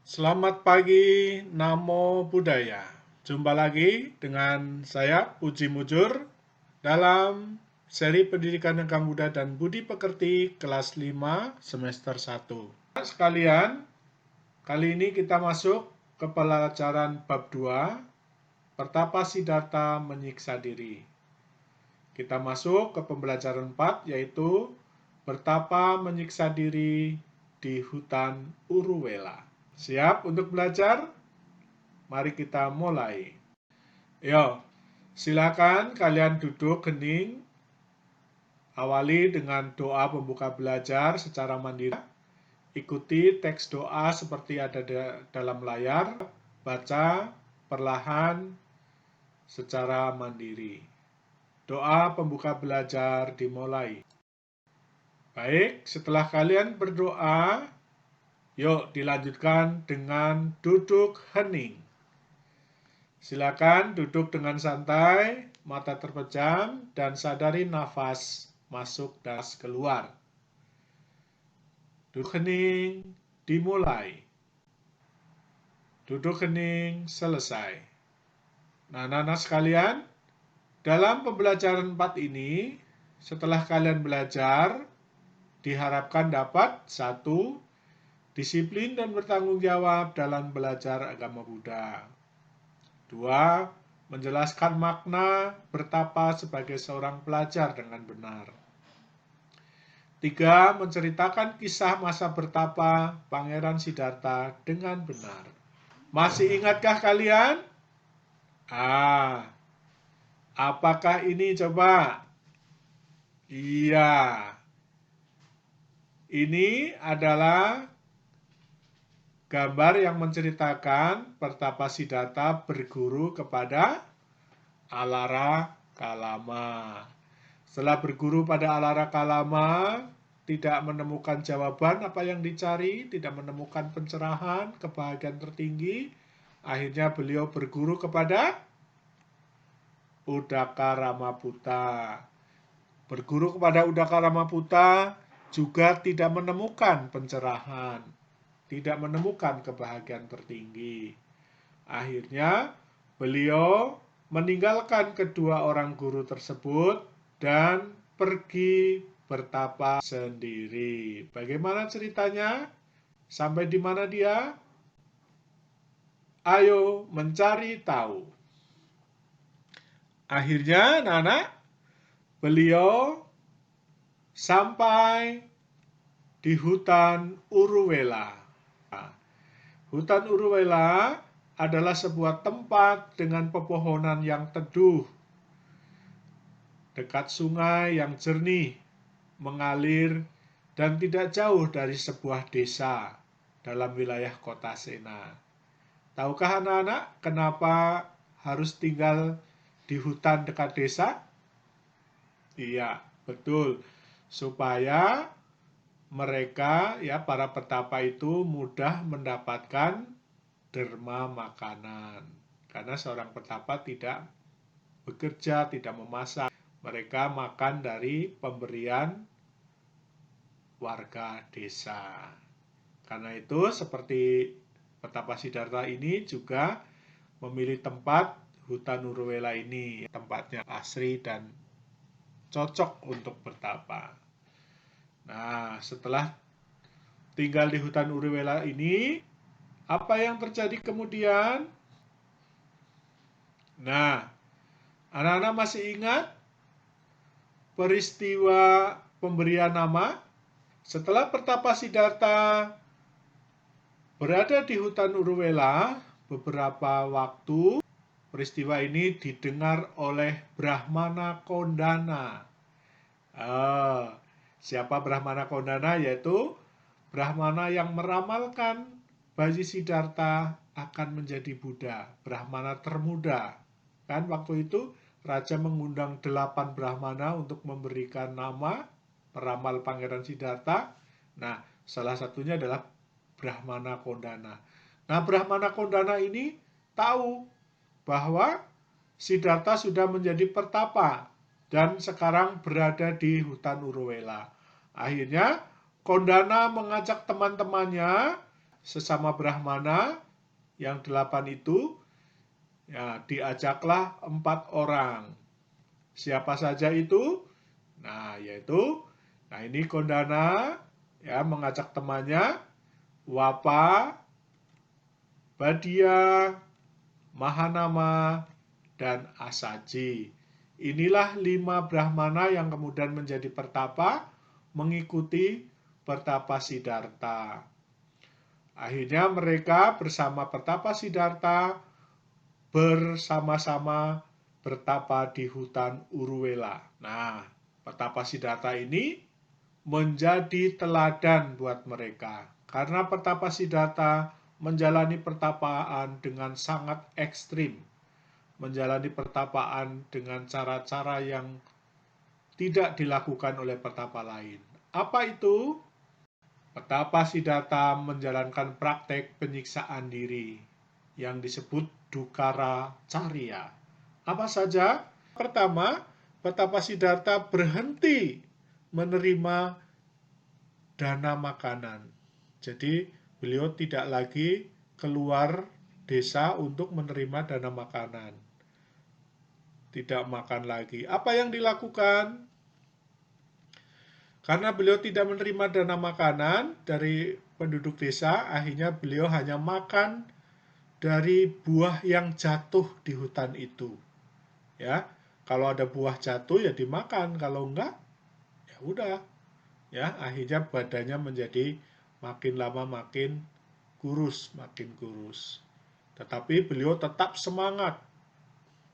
Selamat pagi, Namo Buddhaya. Jumpa lagi dengan saya, Puji Mujur, dalam seri Pendidikan Agama Buddha dan Budi Pekerti kelas 5 semester 1. Sekalian, kali ini kita masuk ke pelajaran bab 2, Pertapa Siddhartha menyiksa diri. Kita masuk ke pembelajaran 4, yaitu Bertapa menyiksa diri di hutan Uruwela. Siap untuk belajar? Mari kita mulai. Yo, silakan kalian duduk hening. Awali dengan doa pembuka belajar secara mandiri. Ikuti teks doa seperti ada dalam layar. Baca perlahan secara mandiri. Doa pembuka belajar dimulai. Baik, setelah kalian berdoa, yuk dilanjutkan dengan duduk hening. Silakan duduk dengan santai, mata terpejam, dan sadari nafas masuk dan keluar. Duduk hening, dimulai. Duduk hening, selesai. Nah, anak-anak sekalian, dalam pembelajaran 4 ini, setelah kalian belajar, diharapkan dapat 1. Disiplin dan bertanggung jawab dalam belajar agama Buddha. 2. Menjelaskan makna bertapa sebagai seorang pelajar dengan benar. 3. Menceritakan kisah masa bertapa Pangeran Siddhartha dengan benar. Masih ingatkah kalian? Apakah ini coba? Iya. Ini adalah gambar yang menceritakan Pertapa Siddhartha berguru kepada Alara Kalama. Setelah berguru pada Alara Kalama, tidak menemukan jawaban apa yang dicari, tidak menemukan pencerahan, kebahagiaan tertinggi, akhirnya beliau berguru kepada Udaka Ramaputta. Berguru kepada Udaka Ramaputta juga tidak menemukan pencerahan, tidak menemukan kebahagiaan tertinggi. Akhirnya beliau meninggalkan kedua orang guru tersebut dan pergi bertapa sendiri. Bagaimana ceritanya? Sampai di mana dia? Ayo mencari tahu. Akhirnya anak-anak, beliau sampai di hutan Uruwela. Hutan Uruwela adalah sebuah tempat dengan pepohonan yang teduh, dekat sungai yang jernih, mengalir, dan tidak jauh dari sebuah desa dalam wilayah kota Sena. Tahukah anak-anak kenapa harus tinggal di hutan dekat desa? Iya, betul. Supaya mereka, para petapa itu mudah mendapatkan derma makanan. Karena seorang petapa tidak bekerja, tidak memasak. Mereka makan dari pemberian warga desa. Karena itu seperti Pertapa Siddhartha ini juga memilih tempat hutan Uruwela ini. Tempatnya asri dan cocok untuk bertapa. Nah, setelah tinggal di hutan Uruwela ini, apa yang terjadi kemudian? Nah, anak-anak masih ingat peristiwa pemberian nama? Setelah Pertapa Siddhartha berada di hutan Uruwela beberapa waktu, peristiwa ini didengar oleh Brahmana Kondana. Siapa Brahmana Kondana? Yaitu Brahmana yang meramalkan Bayi Siddhartha akan menjadi Buddha, Brahmana termuda. Kan waktu itu Raja mengundang 8 Brahmana untuk memberikan nama peramal Pangeran Siddhartha. Nah, salah satunya adalah Brahmana Kondana. Nah, Brahmana Kondana ini tahu bahwa Siddhartha sudah menjadi pertapa dan sekarang berada di hutan Uruwela. Akhirnya Kondana mengajak teman-temannya sesama Brahmana yang 8 itu, ya, diajaklah 4 orang. Siapa saja itu? Nah, ini Kondana ya mengajak temannya, Wapa, Badia, Mahanama, dan Asaji. Inilah 5 Brahmana yang kemudian menjadi pertapa mengikuti pertapa Siddhartha. Akhirnya mereka bersama pertapa Siddhartha bersama-sama bertapa di hutan Uruvela. Nah, pertapa Siddhartha ini menjadi teladan buat mereka. Karena pertapa Siddhartha menjalani pertapaan dengan sangat ekstrim. Menjalani pertapaan dengan cara-cara yang tidak dilakukan oleh pertapa lain. Apa itu? Pertapa Siddhartha menjalankan praktek penyiksaan diri yang disebut Dukara Carya. Apa saja? Pertama, pertapa Siddhartha berhenti menerima dana makanan. Jadi beliau tidak lagi keluar desa untuk menerima dana makanan. Tidak makan lagi. Apa yang dilakukan? Karena beliau tidak menerima dana makanan dari penduduk desa, akhirnya beliau hanya makan dari buah yang jatuh di hutan itu. Ya, kalau ada buah jatuh ya dimakan, kalau enggak ya udah. Ya, akhirnya badannya menjadi makin lama makin kurus. Tetapi beliau tetap semangat,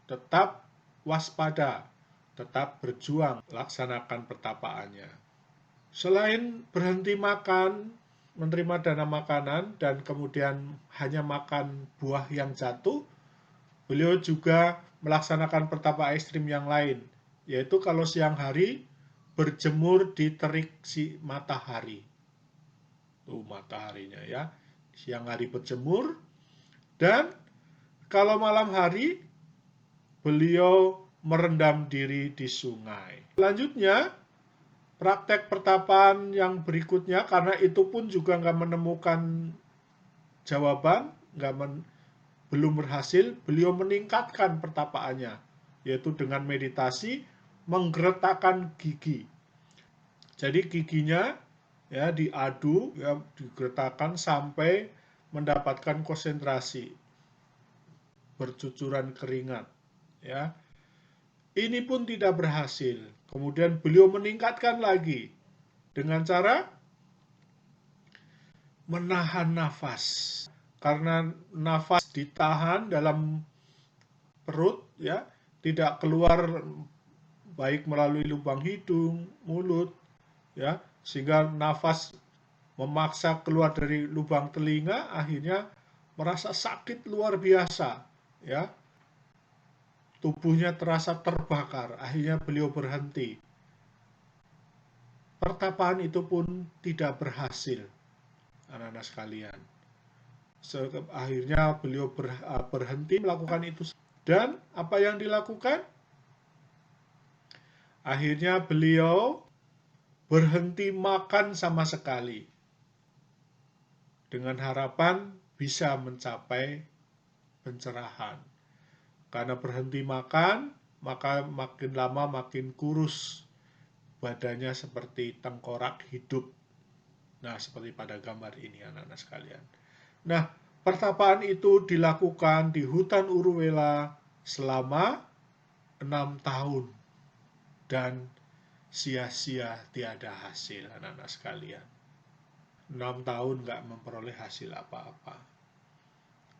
tetap waspada, tetap berjuang laksanakan pertapaannya. Selain berhenti makan, menerima dana makanan, dan kemudian hanya makan buah yang jatuh, beliau juga melaksanakan pertapa ekstrim yang lain, yaitu kalau siang hari berjemur di terik si matahari. Tuh mataharinya ya. Siang hari berjemur, dan kalau malam hari beliau merendam diri di sungai. Selanjutnya, praktek pertapaan yang berikutnya, karena itu pun juga nggak menemukan jawaban, belum berhasil, beliau meningkatkan pertapaannya, yaitu dengan meditasi, menggeretakkan gigi. Jadi giginya ya diadu, ya digeretakkan sampai mendapatkan konsentrasi, bercucuran keringat. Ya, ini pun tidak berhasil. Kemudian beliau meningkatkan lagi dengan cara menahan nafas. Karena nafas ditahan dalam perut, ya, tidak keluar baik melalui lubang hidung, mulut, ya, sehingga nafas memaksa keluar dari lubang telinga, akhirnya merasa sakit luar biasa, ya. Tubuhnya terasa terbakar, akhirnya beliau berhenti. Pertapaan itu pun tidak berhasil, anak-anak sekalian. Akhirnya beliau berhenti melakukan itu. Dan apa yang dilakukan? Akhirnya beliau berhenti makan sama sekali. Dengan harapan bisa mencapai pencerahan. Karena berhenti makan, maka makin lama makin kurus. Badannya seperti tengkorak hidup. Nah, seperti pada gambar ini anak-anak sekalian. Nah, pertapaan itu dilakukan di hutan Uruvela selama 6 tahun. Dan sia-sia tiada hasil anak-anak sekalian. 6 tahun nggak memperoleh hasil apa-apa.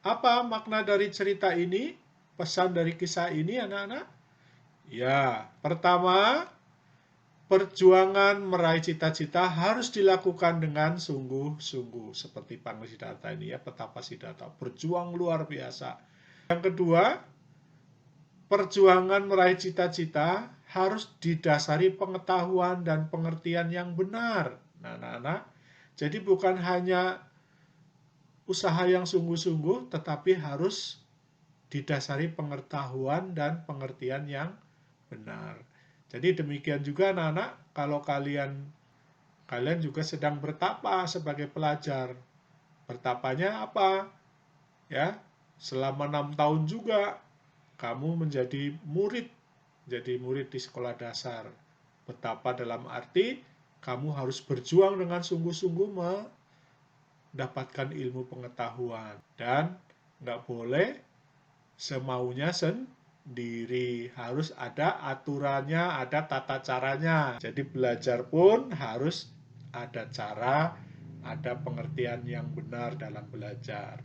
Apa makna dari cerita ini? Pesan dari kisah ini anak-anak? Ya, pertama, perjuangan meraih cita-cita harus dilakukan dengan sungguh-sungguh. Seperti Pangeran Siddhartha ini ya, Pertapa Siddhartha. Berjuang luar biasa. Yang kedua, perjuangan meraih cita-cita harus didasari pengetahuan dan pengertian yang benar. Nah, anak-anak, jadi bukan hanya usaha yang sungguh-sungguh, tetapi harus didasari pengetahuan dan pengertian yang benar. Jadi demikian juga anak-anak, kalau kalian juga sedang bertapa sebagai pelajar, Bertapanya apa? Ya, selama 6 tahun juga kamu menjadi murid di sekolah dasar. Betapa dalam arti kamu harus berjuang dengan sungguh-sungguh mendapatkan ilmu pengetahuan. Dan nggak boleh semaunya sendiri. Harus ada aturannya, ada tata caranya. Jadi belajar pun harus ada cara, ada pengertian yang benar dalam belajar.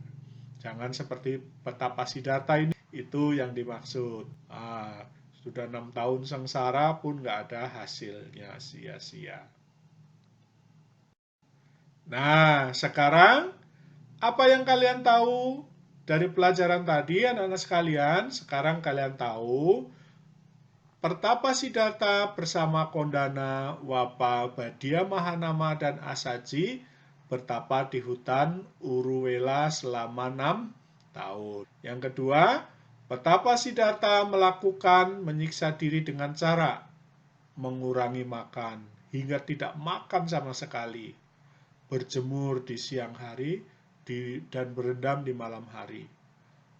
Jangan seperti Betapa Siddhartha ini, itu yang dimaksud. Sudah 6 tahun sengsara pun nggak ada hasilnya, sia-sia. Nah, sekarang apa yang kalian tahu dari pelajaran tadi, anak-anak sekalian? Sekarang kalian tahu Pertapa Siddhartha bersama Kondana, Wapa, Badia Mahanama, dan Asaji bertapa di hutan Uruwela selama 6 tahun. Yang kedua, Pertapa Siddhartha melakukan menyiksa diri dengan cara mengurangi makan hingga tidak makan sama sekali, berjemur di siang hari dan berendam di malam hari,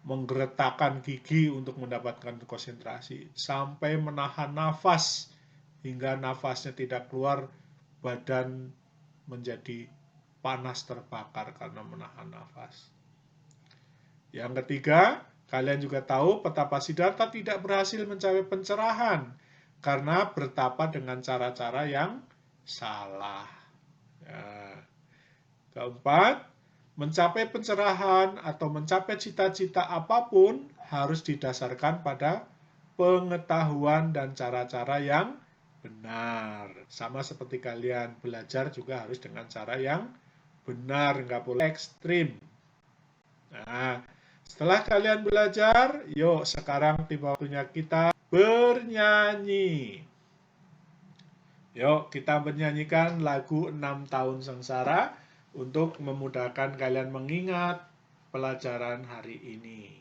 menggeretakkan gigi untuk mendapatkan konsentrasi, sampai menahan nafas hingga nafasnya tidak keluar, badan menjadi panas terbakar karena menahan nafas. Yang ketiga, kalian juga tahu Pertapa Siddhartha tidak berhasil mencapai pencerahan karena bertapa dengan cara-cara yang salah. Ya. Keempat, mencapai pencerahan atau mencapai cita-cita apapun harus didasarkan pada pengetahuan dan cara-cara yang benar. Sama seperti kalian belajar juga harus dengan cara yang benar, nggak boleh ekstrim. Nah, setelah kalian belajar, yuk sekarang tiba waktunya kita bernyanyi. Yuk kita menyanyikan lagu 6 tahun sengsara untuk memudahkan kalian mengingat pelajaran hari ini.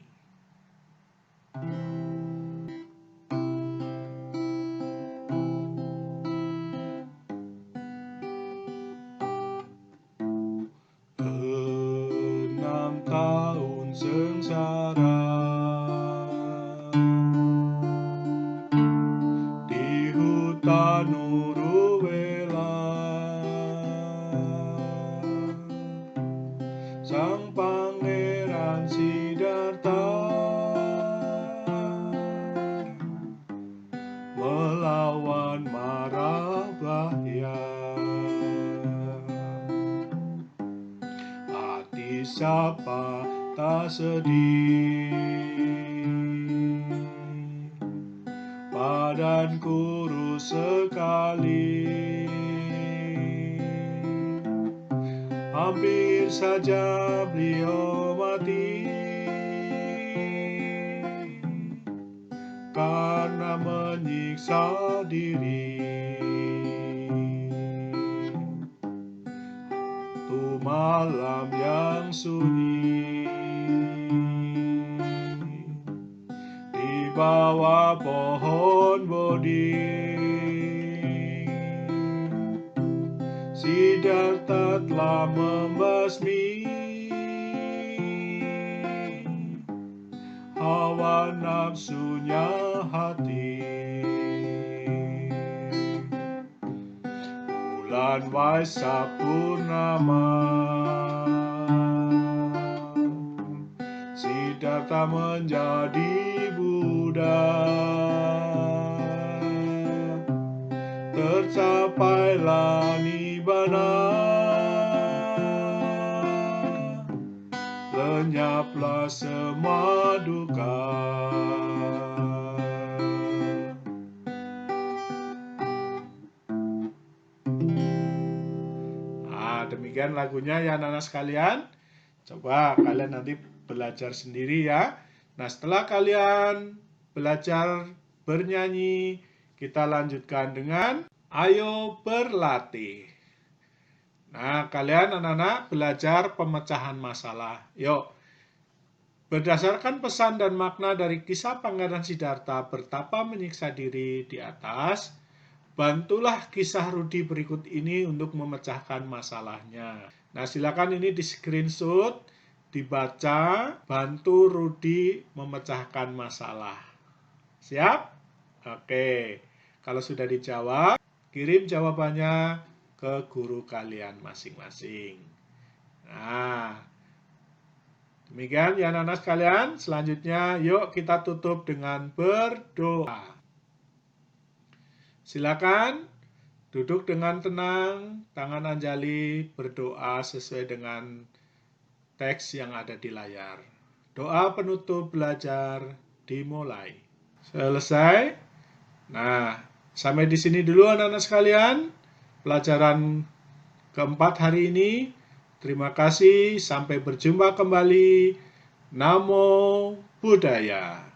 Sengsara di hutan Uruwela, sang pangeran Siddhartha melawan mara bahaya. Hati siapa tak sedih, badan kurus sekali, hampir saja beliau mati karena menyiksa diri. Tu malam yang sunyi, di bawah pohon bodhi, Siddhartha telah membasmi hawa nafsunya hati. Bulan Waisak purnama, Siddhartha menjadi Buddha. Tercapailah nibbana, lenyaplah semua duka. Demikian lagunya ya anak-anak sekalian. Coba kalian nanti belajar sendiri ya. Nah, setelah kalian belajar bernyanyi, kita lanjutkan dengan ayo berlatih. Nah, kalian anak-anak belajar pemecahan masalah. Yuk. Berdasarkan pesan dan makna dari kisah Pangeran Siddhartha bertapa menyiksa diri di atas, bantulah kisah Rudi berikut ini untuk memecahkan masalahnya. Nah, silakan ini di screenshot, dibaca, bantu Rudi memecahkan masalah. Siap? Oke. Kalau sudah dijawab, kirim jawabannya ke guru kalian masing-masing. Nah, demikian ya anak-anak sekalian. Selanjutnya, yuk kita tutup dengan berdoa. Silakan duduk dengan tenang, tangan Anjali berdoa sesuai dengan teks yang ada di layar. Doa penutup belajar dimulai. Selesai. Nah, sampai di sini dulu anak-anak sekalian. Pelajaran keempat hari ini. Terima kasih, sampai berjumpa kembali. Namo Buddhaya.